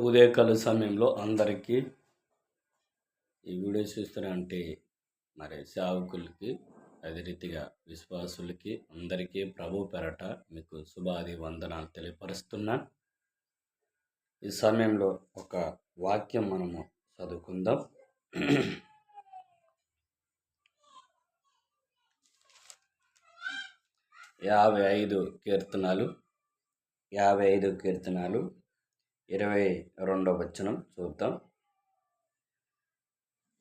ఉదయకాల సమయంలో అందరికీ ఈ వీడియో చూస్తున్నంటే మరి సేవకులకి అదే రీతిగా విశ్వాసులకి అందరికీ ప్రభు పెరట మీకు శుభాది వందనాలు తెలియపరుస్తున్నా. ఈ సమయంలో ఒక వాక్యం మనము చదువుకుందాం. 55 కీర్తనలు 22వ వచనం చూద్దాం.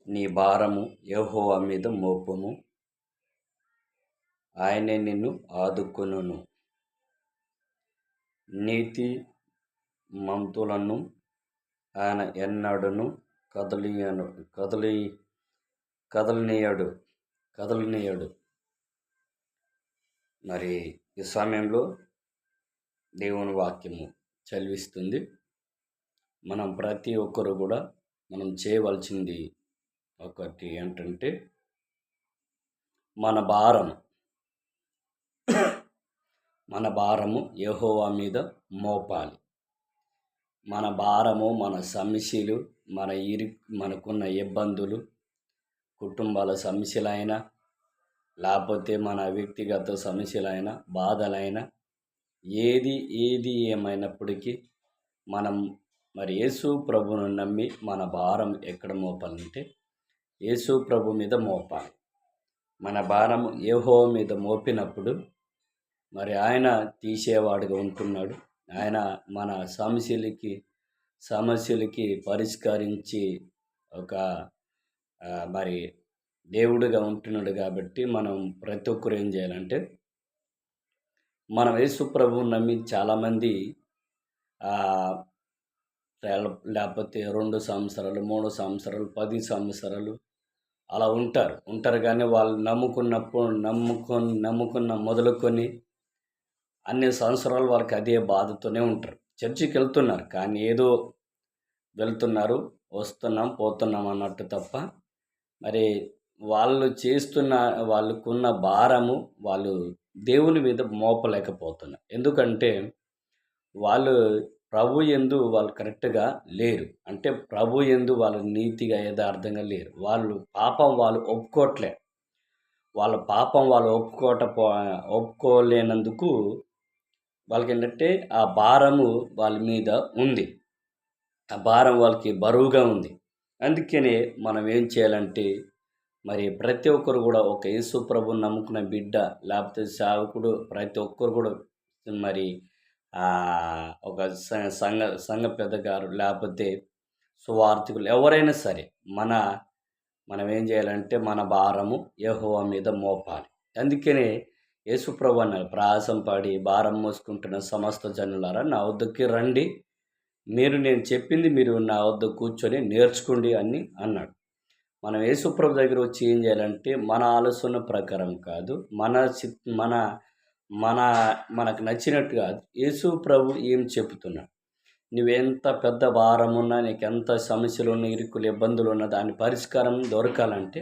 నీ భారము యెహోవా మీద మోపుము, ఆయనే నిన్ను ఆదుకొనును. నీతి మంతులను ఆయన ఎన్నడూను కదలనీయడు. మరి ఈ సమయంలో దేవుని వాక్యము చదివిస్తుంది. మనం ప్రతి ఒక్కరు కూడా మనం చేయవలసింది ఒకటి ఏంటంటే మన భారము యెహోవా మీద మోపాలి. మన భారము, మన సమస్యలు, మనకున్న ఇబ్బందులు, కుటుంబాల సమస్యలైనా లేకపోతే మన వ్యక్తిగత సమస్యలైనా బాధలైనా ఏది ఏమైనప్పటికీ మనం మరి యేసు ప్రభువును నమ్మి మన భారం ఎక్కడ మోపాలంటే యేసు ప్రభు మీద మోపాలి. మన భారము యెహోవా మీద మోపినప్పుడు మరి ఆయన తీసేవాడుగా ఉంటున్నాడు. ఆయన మన సమస్యలకి పరిష్కరించి ఒక మరి దేవుడిగా ఉంటున్నాడు. కాబట్టి మనం ప్రతి ఒక్కరు ఏం చేయాలంటే మనం యేసు ప్రభువుని నమ్మి చాలామంది లేకపోతే 2 సంవత్సరాలు, 3 సంవత్సరాలు, 10 సంవత్సరాలు అలా ఉంటారు. కానీ వాళ్ళు నమ్ముకున్న మొదలుకొని అన్ని సంవత్సరాలు వాళ్ళకి అదే బాధతోనే ఉంటారు. చర్చికి వెళ్తున్నారు కానీ ఏదో వెళ్తున్నారు, వస్తున్నాం, పోతున్నాం అన్నట్టు తప్ప మరి వాళ్ళకున్న భారము వాళ్ళు దేవుని మీద మోపలేకపోతున్నారు. ఎందుకంటే వాళ్ళు ప్రభు యందు వాళ్ళు కరెక్ట్గా లేరు. అంటే ప్రభు యందు వాళ్ళు నీతిగా యథార్థంగా లేరు. వాళ్ళు ఒప్పుకోవట్లే. వాళ్ళ పాపం వాళ్ళు ఒప్పుకోలేనందుకు వాళ్ళకి ఏంటంటే ఆ భారము వాళ్ళ మీద ఉంది. ఆ భారం వాళ్ళకి బరువుగా ఉంది. అందుకనే మనం ఏం చేయాలంటే మరి ప్రతి ఒక్కరు కూడా ఒక యేసు ప్రభువుని నమ్ముకున్న బిడ్డ లేకపోతే సేవకుడు ప్రతి ఒక్కరు కూడా మరి ఒక సంఘ పెద్దగారు లేకపోతే సువార్థికులు ఎవరైనా సరే మనం ఏం చేయాలంటే మన భారము యెహోవా మీద మోపాలి. అందుకనే యేసు ప్రభు అన్నారు, ప్రయాసం పడి భారం మోసుకుంటున్న సమస్త జనులారా నా వద్దకి రండి, నేను చెప్పింది మీరు నా వద్ద కూర్చొని నేర్చుకోండి అని అన్నాడు. మనం యేసు ప్రభు దగ్గర వచ్చి ఏం చేయాలంటే మన ఆలోచన ప్రకారం కాదు, మనకు నచ్చినట్టు కాదు. యేసు ప్రభు ఏం చెబుతున్నాడు, నువ్వెంత పెద్ద భారం ఉన్నా, నీకు ఎంత సమస్యలు ఉన్నా, ఇరుకులు ఇబ్బందులు ఉన్నా దాని పరిష్కారం దొరకాలంటే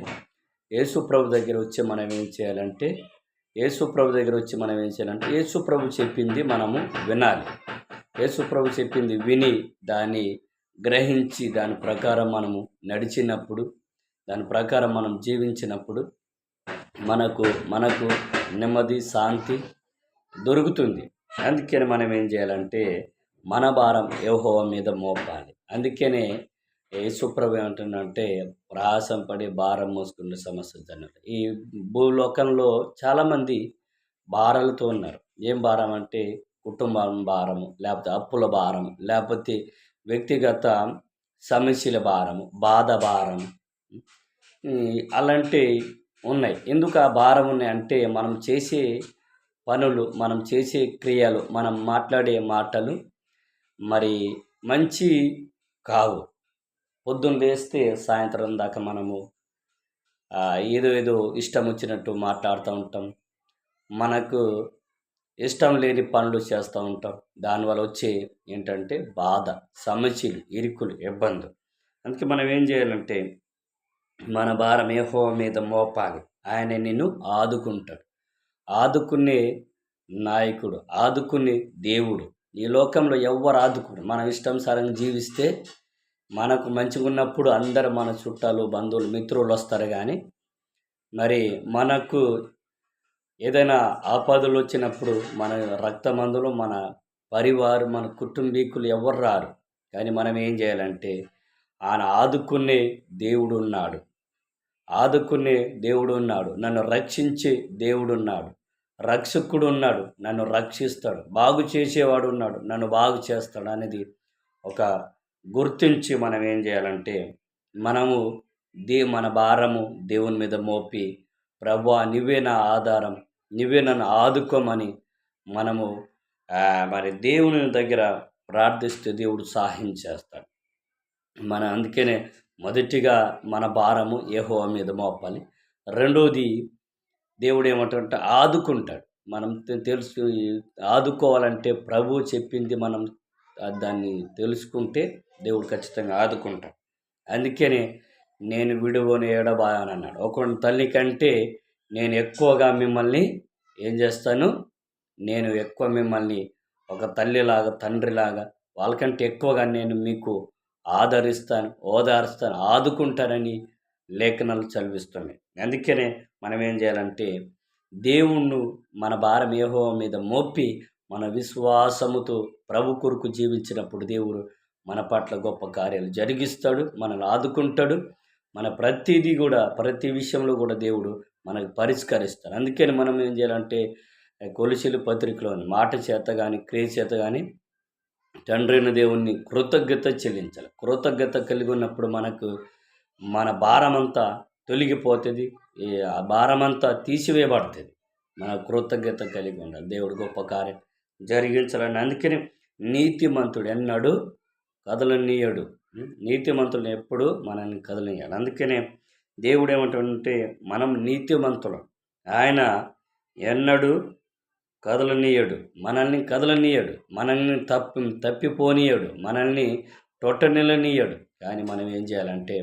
యేసు ప్రభు దగ్గర వచ్చి మనం ఏం చేయాలంటే యేసు ప్రభు చెప్పింది మనము వినాలి. యేసు ప్రభు చెప్పింది విని దాన్ని గ్రహించి దాని ప్రకారం మనము నడిచినప్పుడు, దాని ప్రకారం మనం జీవించినప్పుడు మనకు నెమ్మది, శాంతి దొరుకుతుంది. అందుకని మనం ఏం చేయాలంటే మన భారం యెహోవా మీద మోపాలి. అందుకనే యేసు ప్రభు ఏమంటున్నాడంటే ప్రయాసం పడి భారం మోసుకున్న సమస్త జనులు. ఈ భూలోకంలో చాలామంది భారాలతో ఉన్నారు. ఏం భారం అంటే కుటుంబం భారము, లేకపోతే అప్పుల భారం, లేకపోతే వ్యక్తిగత సమస్యల భారము, బాధ భారం, అలాంటివి ఉన్నాయి. ఎందుకు ఆ భారం ఉన్నాయి అంటే మనం చేసే పనులు, మనం చేసే క్రియలు, మనం మాట్లాడే మాటలు మరి మంచి కావు. పొద్దున్న లేస్తే సాయంత్రం దాకా మనము ఏదో ఇష్టం వచ్చినట్టు మాట్లాడుతూ ఉంటాం. మనకు ఇష్టం లేని పనులు చేస్తూ ఉంటాం. దానివల్ల వచ్చే ఏంటంటే బాధ, సమస్యలు, ఇరుకులు, ఇబ్బందులు. అందుకే మనం ఏం చేయాలంటే మన భారం యెహోవా మీద మోపాలి. ఆయన నిన్ను ఆదుకుంటాడు. ఆదుకునే నాయకుడు, ఆదుకునే దేవుడు. ఈ లోకంలో ఎవ్వరు ఆదుకోరు. మనం ఇష్టానుసారంగా జీవిస్తే మనకు మంచిగా ఉన్నప్పుడు అందరు మన చుట్టాలు, బంధువులు, మిత్రులు వస్తారు కానీ మరి మనకు ఏదైనా ఆపదలు వచ్చినప్పుడు మన రక్తమందులు, మన పరివారు, మన కుటుంబీకులు ఎవ్వరు రారు. కానీ మనం ఏం చేయాలంటే ఆయన ఆదుకునే దేవుడున్నాడు. ఆదుకునే దేవుడున్నాడు. నన్ను రక్షించే దేవుడున్నాడు. రక్షకుడున్నాడు. నన్ను రక్షిస్తాడు. బాగు చేసేవాడు ఉన్నాడు. నన్ను బాగు చేస్తాడు అనేది ఒక గుర్తించి మనం ఏం చేయాలంటే మనము మన భారము దేవుని మీద మోపి, ప్రభువా నువ్వే నా ఆధారం, నువ్వే నన్ను ఆదుకోమని మనము మరి దేవుని దగ్గర ప్రార్థిస్తే దేవుడు సహాయం చేస్తాడు. అందుకనే మొదటిగా మన భారము యెహోవా మీద మోపాలి. రెండోది దేవుడు ఏమంటాడంటే ఆదుకుంటాడు. మనం తెలుసు ఆదుకోవాలంటే ప్రభువు చెప్పింది మనం దాన్ని తెలుసుకుంటే దేవుడు ఖచ్చితంగా ఆదుకుంటాడు. అందుకనే నేను విడువను ఎడబాయనన్నాడు. ఒక తల్లి కంటే నేను ఎక్కువగా మిమ్మల్ని ఏం చేస్తాను, నేను ఎక్కువ మిమ్మల్ని ఒక తల్లిలాగా, తండ్రిలాగా, వాళ్ళకంటే ఎక్కువగా నేను మీకు ఆదరిస్తాను, ఓదారుస్తాను, ఆదుకుంటానని లేఖనాలు చదివిస్తున్నాయి. అందుకనే మనం ఏం చేయాలంటే దేవుణ్ణి మన భారం యెహోవా మీద మోపి మన విశ్వాసముతో ప్రభు కొరకు జీవించినప్పుడు దేవుడు మన పట్ల గొప్ప కార్యాలు జరిగిస్తాడు, మనల్ని ఆదుకుంటాడు. మన ప్రతిదీ కూడా, ప్రతి విషయంలో కూడా దేవుడు మనకు పరిష్కరిస్తాడు. అందుకని మనం ఏం చేయాలంటే కొలొసీలు పత్రికలోని మాట చేత కానీ, క్రియ చేత కానీ తండ్రి అయిన దేవుణ్ణి కృతజ్ఞత చెల్లించాలి. కృతజ్ఞత కలిగి ఉన్నప్పుడు మనకు మన భారమంతా తొలగిపోతుంది, ఆ భారమంతా తీసివేయబడుతుంది. మన కృతజ్ఞత కలిగి ఉండాలి. దేవుడు గొప్ప కార్యం జరిగించాలని. అందుకని నీతిమంతుడు ఎన్నడూ కదలనీయడు. నీతిమంతులను ఎప్పుడు మనల్ని కదలనీయాలి. అందుకనే దేవుడు ఏమంటాడంటే మనం నీతిమంతులం, ఆయన ఎన్నడూ కదలనీయడు, మనల్ని కదలనీయడు, మనల్ని తప్పిపోనీయడు, మనల్ని తొట్టనిల్లనీయడు. కానీ మనం ఏం చేయాలంటే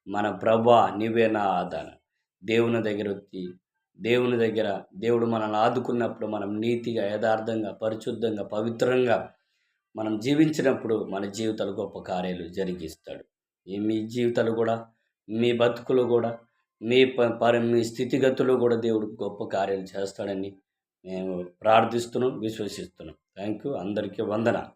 మన ప్రభువా నువ్వే నా ఆధారం, దేవుని దగ్గర వచ్చి దేవుడు మనల్ని ఆదుకున్నప్పుడు మనం నీతిగా, యథార్థంగా, పరిశుద్ధంగా, పవిత్రంగా మనం జీవించినప్పుడు మన జీవితాలు గొప్ప కార్యాలు జరిగిస్తాడు. మీ జీవితాలు కూడా, మీ బతుకులు కూడా, మీ స్థితిగతులు కూడా దేవుడు గొప్ప కార్యాలు చేస్తాడని మేము ప్రార్థిస్తున్నాం, విశ్వసిస్తున్నాం. Thank you. అందరికీ వందనాలు.